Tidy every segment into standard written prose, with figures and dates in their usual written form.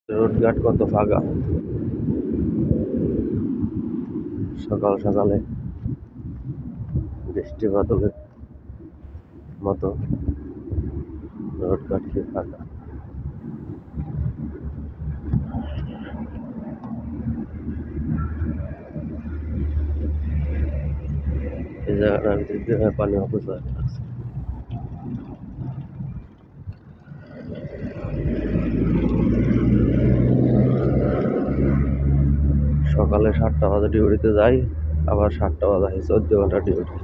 রোডঘাট কত ফাঁকা সকাল সকালে বৃষ্টি বাদলের মতো রোডঘাট কি ফাঁকা। এই জায়গাটার দিকে পানি অপচয় আছে। সকালে 7টা বাজে ডিউটিতে যাই, আবার 7টা বাজে 14 ঘন্টা ডিউটি।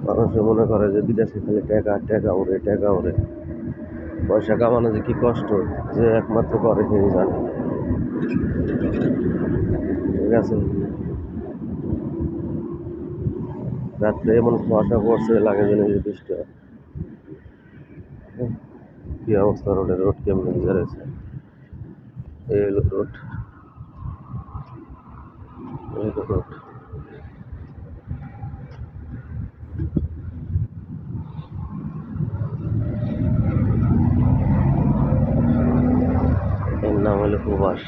মানুষে মনে করে যে বিদেশে খালি টাকা টাকা ওরে টাকা ওরে, পয়সা কামানো যে কি কষ্ট যে একমাত্র করে সেই জানে। ঠিক আছে, রাত্রে এমন কুয়াশা পড়ছে লাগে যেন যে বৃষ্টি হয়। কি অবস্থা রোডের, রোড কেমন ভিজে রয়েছে। এই হলো রোড, এই হলো রোড। এর নাম হলো প্রবাস।